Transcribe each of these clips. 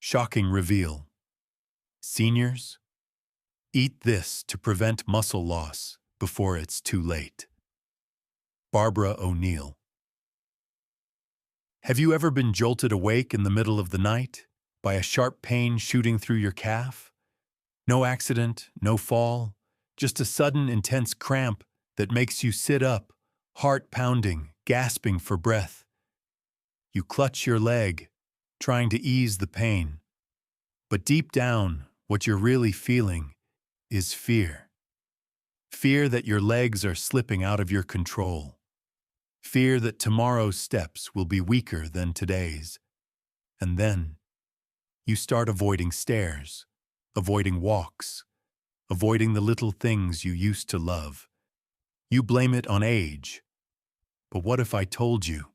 Shocking reveal. Seniors, eat this to prevent muscle loss before it's too late. BarbaraONeillAdvice. Have you ever been jolted awake in the middle of the night by a sharp pain shooting through your calf? No accident, no fall, just a sudden intense cramp that makes you sit up, heart pounding, gasping for breath. You clutch your leg, trying to ease the pain. But deep down, what you're really feeling is fear. Fear that your legs are slipping out of your control. Fear that tomorrow's steps will be weaker than today's. And then, you start avoiding stairs, avoiding walks, avoiding the little things you used to love. You blame it on age. But what if I told you?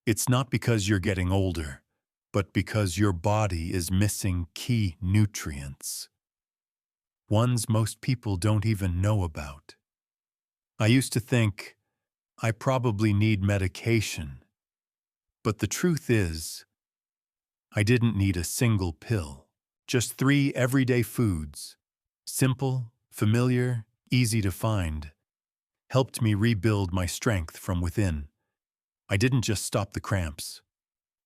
It's not because you're getting older, but because your body is missing key nutrients. Ones most people don't even know about. I used to think, I probably need medication. But the truth is, I didn't need a single pill. Just 3 everyday foods, simple, familiar, easy to find, helped me rebuild my strength from within. I didn't just stop the cramps.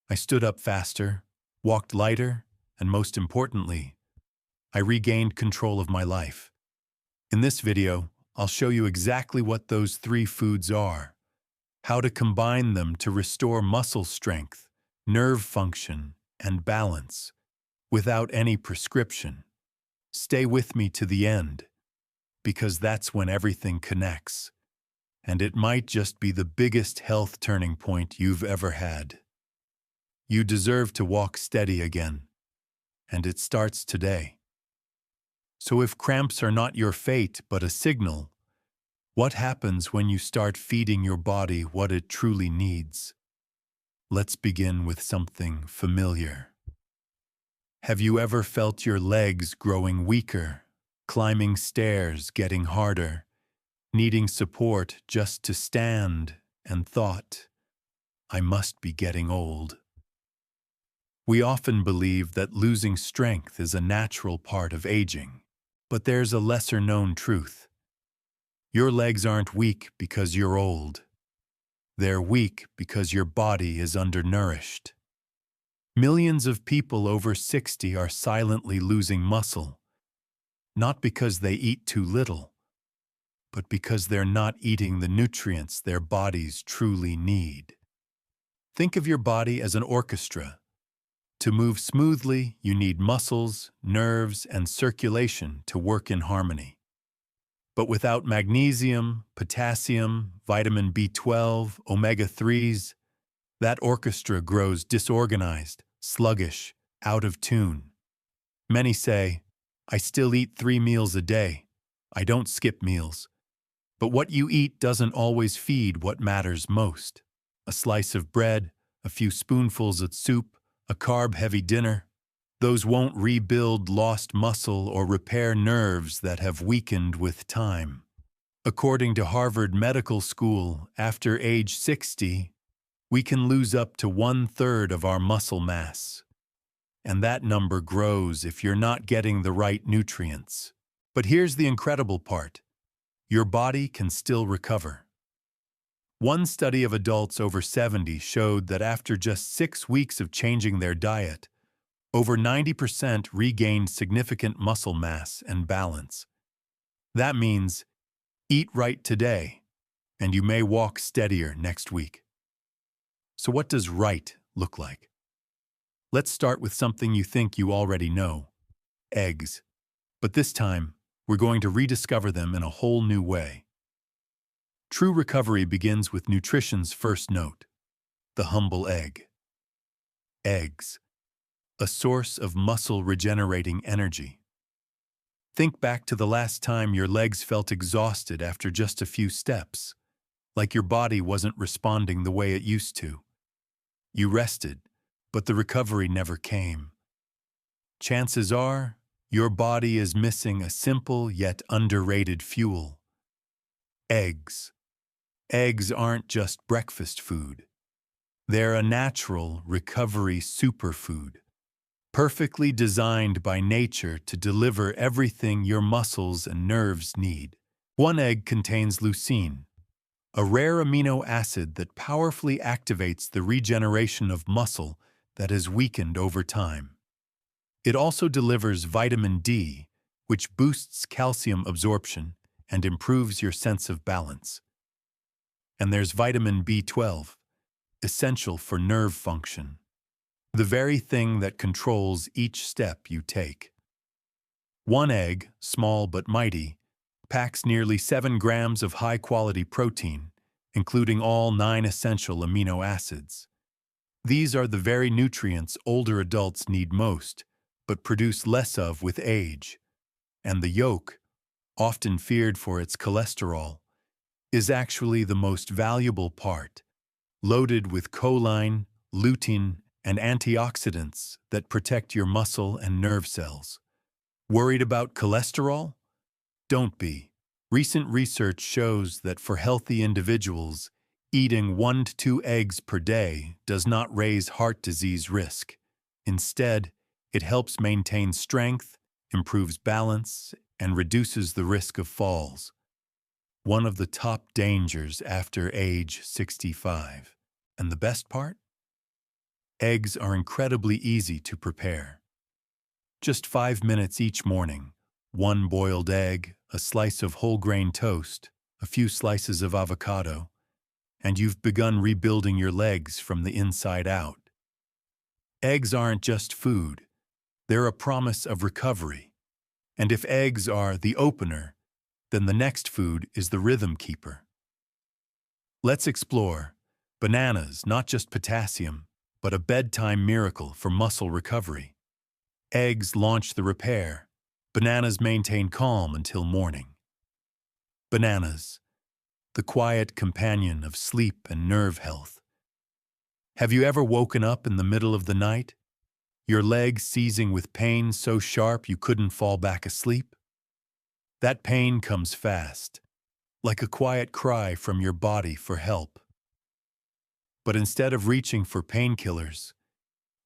I stood up faster, walked lighter, and most importantly, I regained control of my life. In this video, I'll show you exactly what those 3 foods are, how to combine them to restore muscle strength, nerve function, and balance, without any prescription. Stay with me to the end, because that's when everything connects, and it might just be the biggest health turning point you've ever had. You deserve to walk steady again, and it starts today. So if cramps are not your fate but a signal, what happens when you start feeding your body what it truly needs? Let's begin with something familiar. Have you ever felt your legs growing weaker, climbing stairs getting harder, needing support just to stand, and thought, I must be getting old? We often believe that losing strength is a natural part of aging, but there's a lesser-known truth. Your legs aren't weak because you're old. They're weak because your body is undernourished. Millions of people over 60 are silently losing muscle, not because they eat too little, but because they're not eating the nutrients their bodies truly need. Think of your body as an orchestra. To move smoothly, you need muscles, nerves, and circulation to work in harmony. But without magnesium, potassium, vitamin B12, omega-3s, that orchestra grows disorganized, sluggish, out of tune. Many say, I still eat 3 meals a day. I don't skip meals. But what you eat doesn't always feed what matters most. A slice of bread, a few spoonfuls of soup, a carb-heavy dinner, those won't rebuild lost muscle or repair nerves that have weakened with time. According to Harvard Medical School, after age 60, we can lose up to 1/3 of our muscle mass. And that number grows if you're not getting the right nutrients. But here's the incredible part. Your body can still recover. One study of adults over 70 showed that after just 6 weeks of changing their diet, over 90% regained significant muscle mass and balance. That means, eat right today, and you may walk steadier next week. So what does right look like? Let's start with something you think you already know: eggs. But this time, we're going to rediscover them in a whole new way. True recovery begins with nutrition's first note: the humble egg. Eggs, a source of muscle-regenerating energy. Think back to the last time your legs felt exhausted after just a few steps, like your body wasn't responding the way it used to. You rested, but the recovery never came. Chances are, your body is missing a simple yet underrated fuel: eggs. Eggs aren't just breakfast food. They're a natural recovery superfood. perfectly designed by nature to deliver everything your muscles and nerves need. One egg contains leucine, a rare amino acid that powerfully activates the regeneration of muscle that has weakened over time. It also delivers vitamin D, which boosts calcium absorption and improves your sense of balance. And there's vitamin B12, essential for nerve function, the very thing that controls each step you take. One egg, small but mighty, packs nearly 7 grams of high-quality protein, including all 9 essential amino acids. These are the very nutrients older adults need most, but produce less of with age. And the yolk, often feared for its cholesterol, is actually the most valuable part, loaded with choline, lutein, and antioxidants that protect your muscle and nerve cells. Worried about cholesterol? Don't be. Recent research shows that for healthy individuals, eating 1 to 2 eggs per day does not raise heart disease risk. Instead, it helps maintain strength, improves balance, and reduces the risk of falls, one of the top dangers after age 65. And the best part? Eggs are incredibly easy to prepare. Just 5 minutes each morning, 1 boiled egg, a slice of whole grain toast, a few slices of avocado, and you've begun rebuilding your legs from the inside out. Eggs aren't just food, they're a promise of recovery. And if eggs are the opener, then the next food is the rhythm keeper. Let's explore bananas, not just potassium, but a bedtime miracle for muscle recovery. Eggs launch the repair. Bananas maintain calm until morning. Bananas, the quiet companion of sleep and nerve health. Have you ever woken up in the middle of the night, your legs seizing with pain so sharp you couldn't fall back asleep? That pain comes fast, like a quiet cry from your body for help. But instead of reaching for painkillers,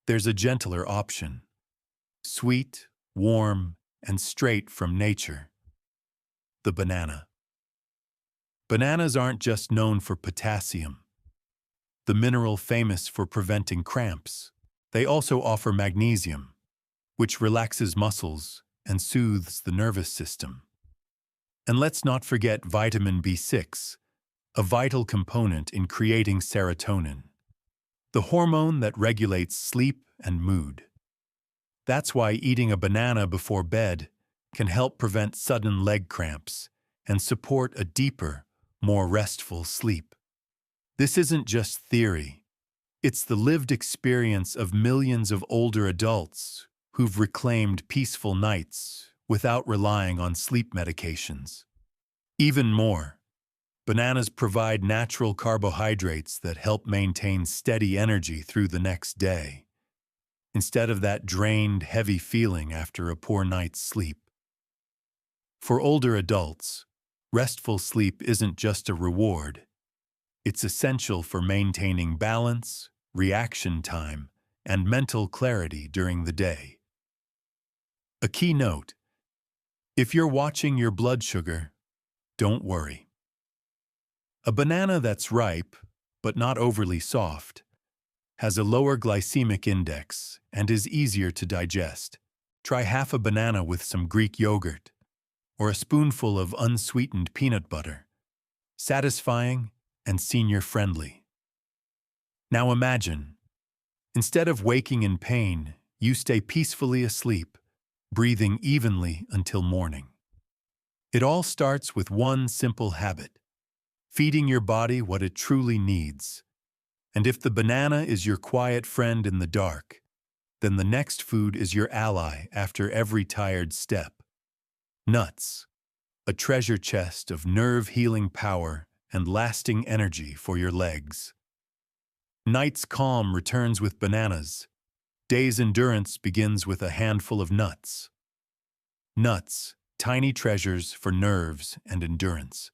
there's a gentler option. Sweet, warm, and straight from nature. The banana. Bananas aren't just known for potassium, the mineral famous for preventing cramps. They also offer magnesium, which relaxes muscles and soothes the nervous system. And let's not forget vitamin B6, a vital component in creating serotonin, the hormone that regulates sleep and mood. That's why eating a banana before bed can help prevent sudden leg cramps and support a deeper, more restful sleep. This isn't just theory. It's the lived experience of millions of older adults who've reclaimed peaceful nights without relying on sleep medications. Even more, bananas provide natural carbohydrates that help maintain steady energy through the next day, instead of that drained, heavy feeling after a poor night's sleep. For older adults, restful sleep isn't just a reward. It's essential for maintaining balance, reaction time, and mental clarity during the day. A key note: if you're watching your blood sugar, don't worry. A banana that's ripe, but not overly soft, has a lower glycemic index and is easier to digest. Try half a banana with some Greek yogurt or a spoonful of unsweetened peanut butter. Satisfying and senior-friendly. Now imagine, instead of waking in pain, you stay peacefully asleep, breathing evenly until morning. It all starts with one simple habit: feeding your body what it truly needs. And if the banana is your quiet friend in the dark, then the next food is your ally after every tired step. Nuts, a treasure chest of nerve-healing power and lasting energy for your legs. Night's calm returns with bananas. Day's endurance begins with a handful of nuts. Nuts, tiny treasures for nerves and endurance.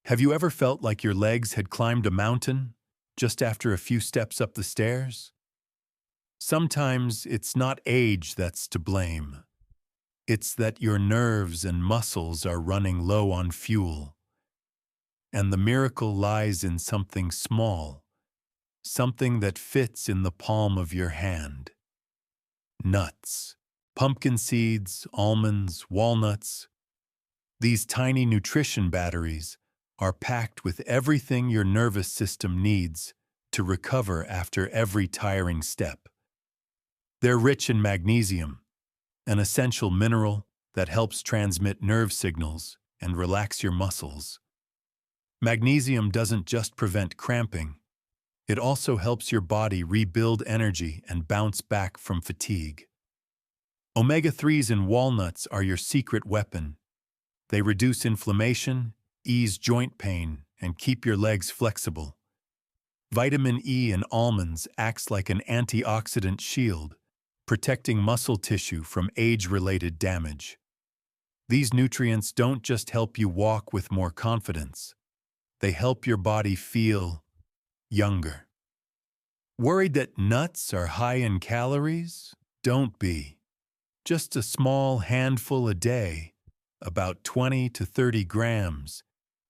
Have you ever felt like your legs had climbed a mountain just after a few steps up the stairs? Sometimes it's not age that's to blame. It's that your nerves and muscles are running low on fuel. And the miracle lies in something small, something that fits in the palm of your hand. Nuts, pumpkin seeds, almonds, walnuts. These tiny nutrition batteries are packed with everything your nervous system needs to recover after every tiring step. They're rich in magnesium, an essential mineral that helps transmit nerve signals and relax your muscles. Magnesium doesn't just prevent cramping, it also helps your body rebuild energy and bounce back from fatigue. Omega-3s in walnuts are your secret weapon. They reduce inflammation, ease joint pain, and keep your legs flexible. Vitamin E in almonds acts like an antioxidant shield, protecting muscle tissue from age-related damage. These nutrients don't just help you walk with more confidence. They help your body feel younger. Worried that nuts are high in calories? Don't be. Just a small handful a day, about 20 to 30 grams,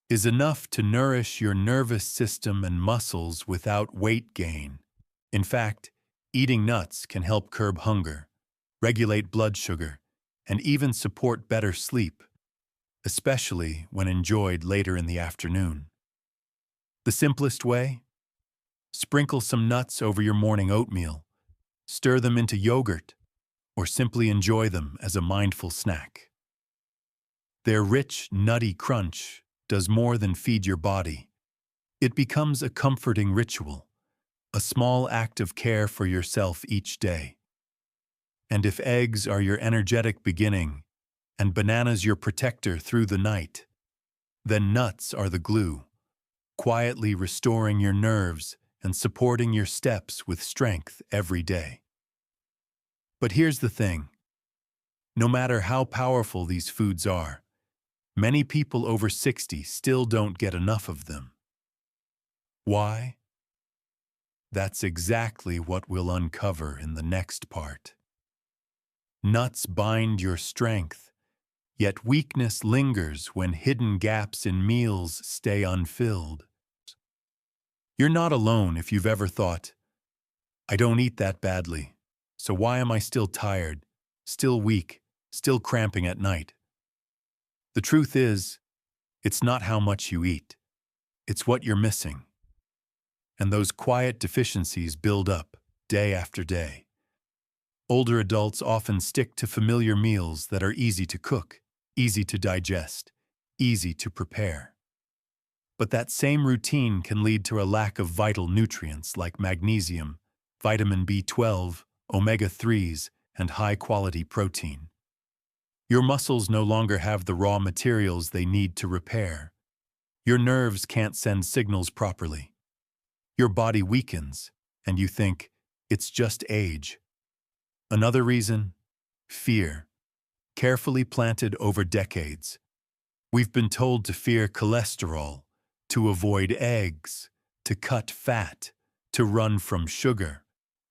is enough to nourish your nervous system and muscles without weight gain. In fact, eating nuts can help curb hunger, regulate blood sugar, and even support better sleep, especially when enjoyed later in the afternoon. The simplest way? Sprinkle some nuts over your morning oatmeal, stir them into yogurt, or simply enjoy them as a mindful snack. Their rich, nutty crunch does more than feed your body. It becomes a comforting ritual, a small act of care for yourself each day. And if eggs are your energetic beginning and bananas your protector through the night, then nuts are the glue, quietly restoring your nerves and supporting your steps with strength every day. But here's the thing. No matter how powerful these foods are, many people over 60 still don't get enough of them. Why? That's exactly what we'll uncover in the next part. Nuts bind your strength, yet weakness lingers when hidden gaps in meals stay unfilled. You're not alone if you've ever thought, I don't eat that badly, so why am I still tired, still weak, still cramping at night? The truth is, it's not how much you eat, it's what you're missing. And those quiet deficiencies build up day after day. Older adults often stick to familiar meals that are easy to cook, easy to digest, easy to prepare. But that same routine can lead to a lack of vital nutrients like magnesium, vitamin B12, omega-3s, and high-quality protein. Your muscles no longer have the raw materials they need to repair. Your nerves can't send signals properly. Your body weakens, and you think, it's just age. Another reason? Fear, carefully planted over decades. We've been told to fear cholesterol, to avoid eggs, to cut fat, to run from sugar.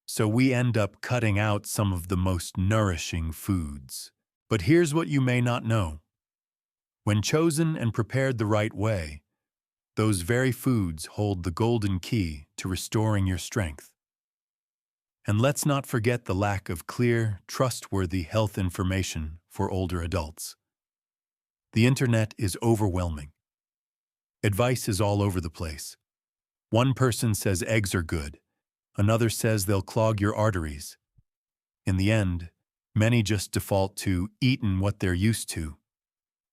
So we end up cutting out some of the most nourishing foods. But here's what you may not know. When chosen and prepared the right way, those very foods hold the golden key to restoring your strength. And let's not forget the lack of clear, trustworthy health information for older adults. The internet is overwhelming. Advice is all over the place. One person says eggs are good. Another says they'll clog your arteries. In the end, many just default to eating what they're used to,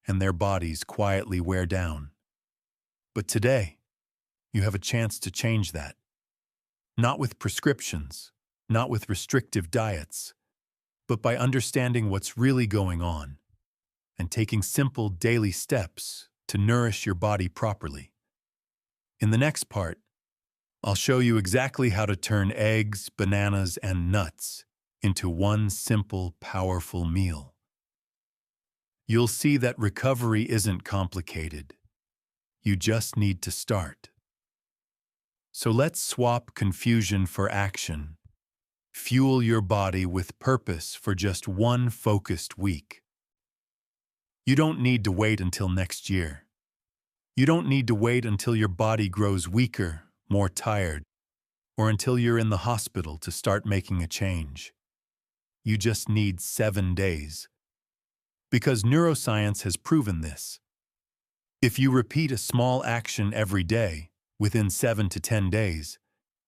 and their bodies quietly wear down. But today, you have a chance to change that. Not with prescriptions, not with restrictive diets, but by understanding what's really going on and taking simple daily steps to nourish your body properly. In the next part, I'll show you exactly how to turn eggs, bananas, and nuts into one simple, powerful meal. You'll see that recovery isn't complicated. You just need to start. So let's swap confusion for action. Fuel your body with purpose for just one focused week. You don't need to wait until next year. You don't need to wait until your body grows weaker, more tired, or until you're in the hospital to start making a change. You just need 7 days. Because neuroscience has proven this. If you repeat a small action every day, within 7 to 10 days,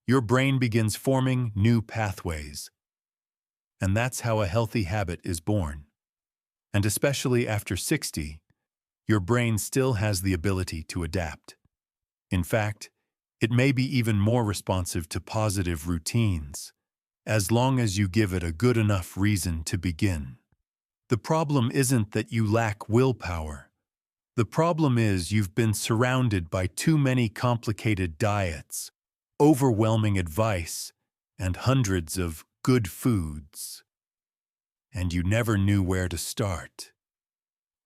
your brain begins forming new pathways. And that's how a healthy habit is born. And especially after 60, your brain still has the ability to adapt. In fact, it may be even more responsive to positive routines, as long as you give it a good enough reason to begin. The problem isn't that you lack willpower. The problem is you've been surrounded by too many complicated diets, overwhelming advice, and hundreds of good foods. And you never knew where to start.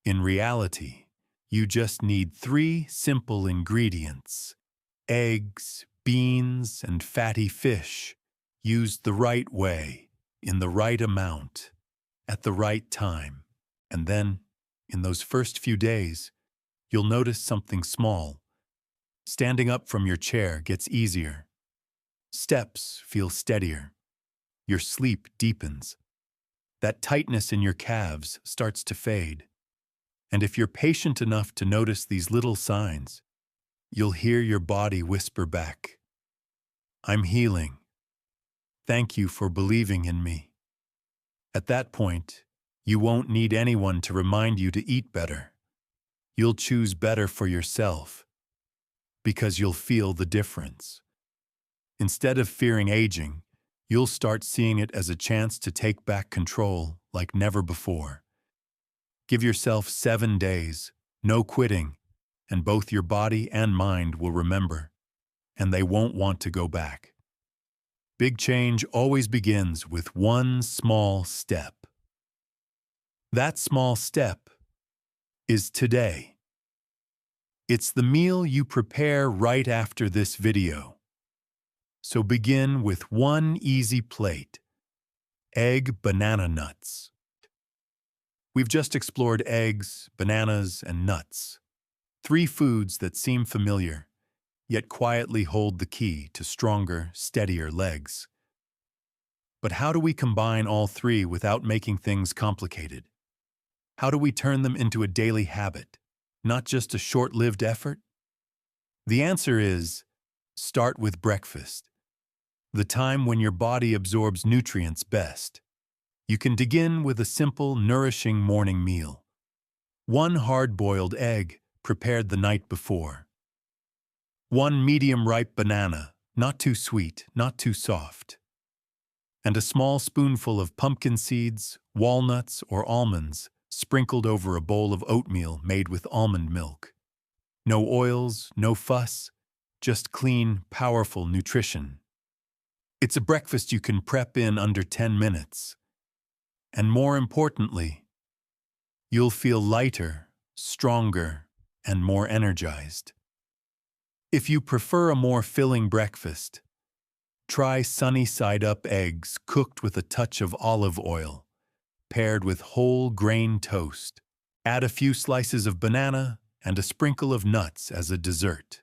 In reality, you just need 3 simple ingredients: eggs, beans, and fatty fish, used the right way, in the right amount, at the right time. And then, in those first few days, you'll notice something small. Standing up from your chair gets easier. Steps feel steadier. Your sleep deepens. That tightness in your calves starts to fade. And if you're patient enough to notice these little signs, you'll hear your body whisper back, "I'm healing. Thank you for believing in me." At that point, you won't need anyone to remind you to eat better. You'll choose better for yourself, because you'll feel the difference. Instead of fearing aging, you'll start seeing it as a chance to take back control like never before. Give yourself 7 days, no quitting, and both your body and mind will remember, and they won't want to go back. Big change always begins with one small step. That small step is today. It's the meal you prepare right after this video. So begin with one easy plate: egg banana nuts. We've just explored eggs, bananas, and nuts. 3 foods that seem familiar, yet quietly hold the key to stronger, steadier legs. But how do we combine all 3 without making things complicated? How do we turn them into a daily habit, not just a short-lived effort? The answer is, start with breakfast, the time when your body absorbs nutrients best. You can begin with a simple, nourishing morning meal. 1 hard-boiled egg, prepared the night before. 1 medium-ripe banana, not too sweet, not too soft. And a small spoonful of pumpkin seeds, walnuts, or almonds, sprinkled over a bowl of oatmeal made with almond milk. No oils, no fuss, just clean, powerful nutrition. It's a breakfast you can prep in under 10 minutes. And more importantly, you'll feel lighter, stronger, and more energized. If you prefer a more filling breakfast, try sunny-side-up eggs cooked with a touch of olive oil, paired with whole grain toast. Add a few slices of banana and a sprinkle of nuts as a dessert.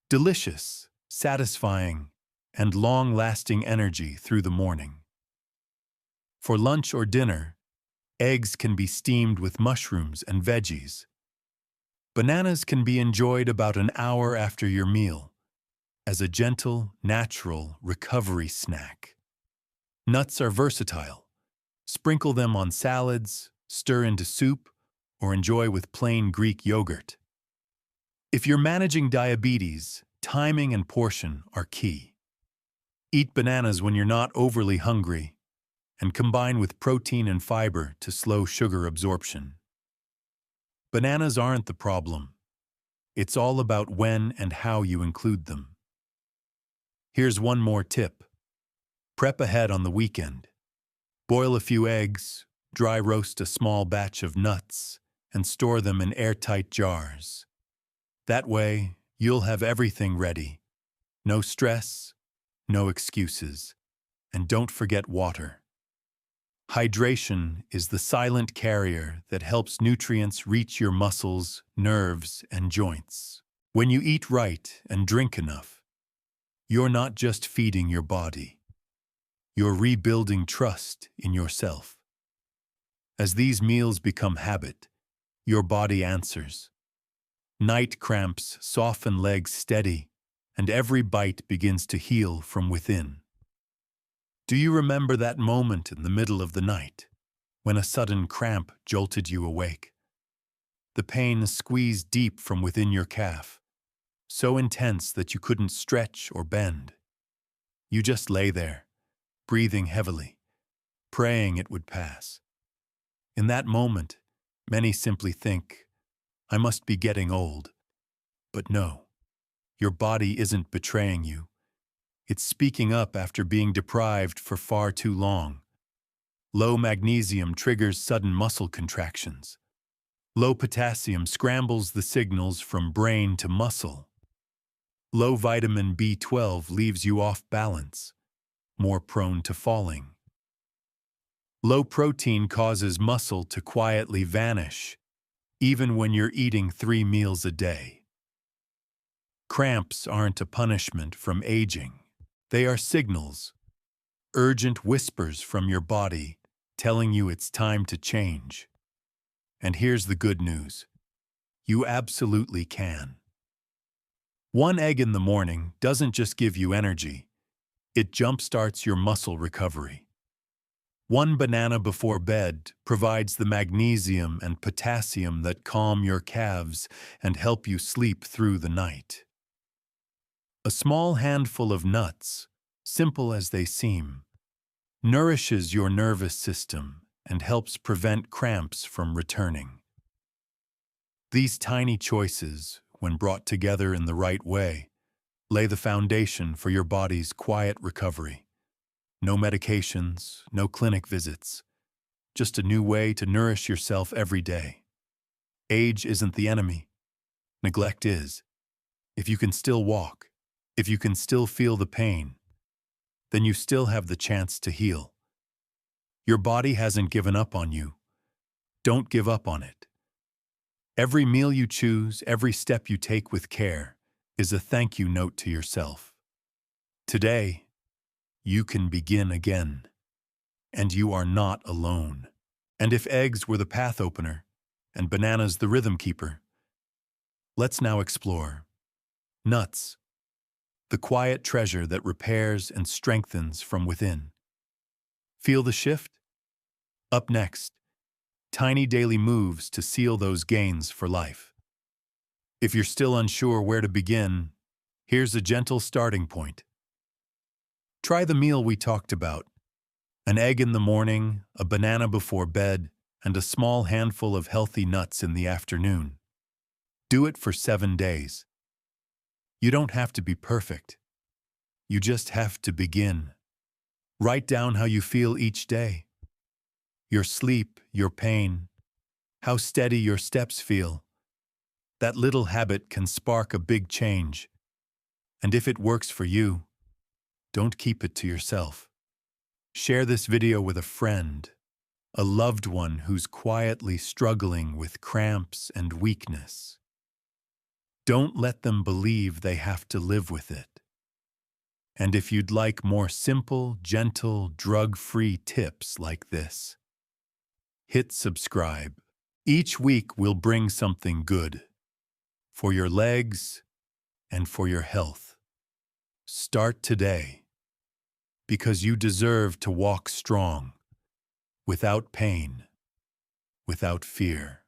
Delicious, satisfying, and long-lasting energy through the morning. For lunch or dinner, eggs can be steamed with mushrooms and veggies. Bananas can be enjoyed about an hour after your meal, as a gentle, natural recovery snack. Nuts are versatile. Sprinkle them on salads, stir into soup, or enjoy with plain Greek yogurt. If you're managing diabetes, timing and portion are key. Eat bananas when you're not overly hungry, and combine with protein and fiber to slow sugar absorption. Bananas aren't the problem. It's all about when and how you include them. Here's one more tip. Prep ahead on the weekend. Boil a few eggs, dry roast a small batch of nuts, and store them in airtight jars. That way, you'll have everything ready. No stress, no excuses. And don't forget water. Hydration is the silent carrier that helps nutrients reach your muscles, nerves, and joints. When you eat right and drink enough, you're not just feeding your body. You're rebuilding trust in yourself. As these meals become habit, your body answers. Night cramps soften legs steady, and every bite begins to heal from within. Do you remember that moment in the middle of the night, when a sudden cramp jolted you awake? The pain squeezed deep from within your calf, so intense that you couldn't stretch or bend. You just lay there, breathing heavily, praying it would pass. In that moment, many simply think, I must be getting old. But no, your body isn't betraying you. It's speaking up after being deprived for far too long. Low magnesium triggers sudden muscle contractions. Low potassium scrambles the signals from brain to muscle. Low vitamin B12 leaves you off balance, more prone to falling. Low protein causes muscle to quietly vanish, even when you're eating 3 meals a day. Cramps aren't a punishment from aging. They are signals, urgent whispers from your body telling you it's time to change. And here's the good news. You absolutely can. 1 egg in the morning doesn't just give you energy, it jumpstarts your muscle recovery. 1 banana before bed provides the magnesium and potassium that calm your calves and help you sleep through the night. A small handful of nuts, simple as they seem, nourishes your nervous system and helps prevent cramps from returning. These tiny choices, when brought together in the right way, lay the foundation for your body's quiet recovery. No medications, no clinic visits, just a new way to nourish yourself every day. Age isn't the enemy. Neglect is. If you can still walk, if you can still feel the pain, then you still have the chance to heal. Your body hasn't given up on you. Don't give up on it. Every meal you choose, every step you take with care, is a thank you note to yourself. Today, you can begin again. And you are not alone. And if eggs were the path opener, and bananas the rhythm keeper, let's now explore nuts, the quiet treasure that repairs and strengthens from within. Feel the shift? Up next, tiny daily moves to seal those gains for life. If you're still unsure where to begin, here's a gentle starting point. Try the meal we talked about. An egg in the morning, a banana before bed, and a small handful of healthy nuts in the afternoon. Do it for 7 days. You don't have to be perfect. You just have to begin. Write down how you feel each day. Your sleep, your pain, how steady your steps feel. That little habit can spark a big change. And if it works for you, don't keep it to yourself. Share this video with a friend, a loved one who's quietly struggling with cramps and weakness. Don't let them believe they have to live with it. And if you'd like more simple, gentle, drug-free tips like this, hit subscribe. Each week we'll bring something good for your legs and for your health. Start today, because you deserve to walk strong, without pain, without fear.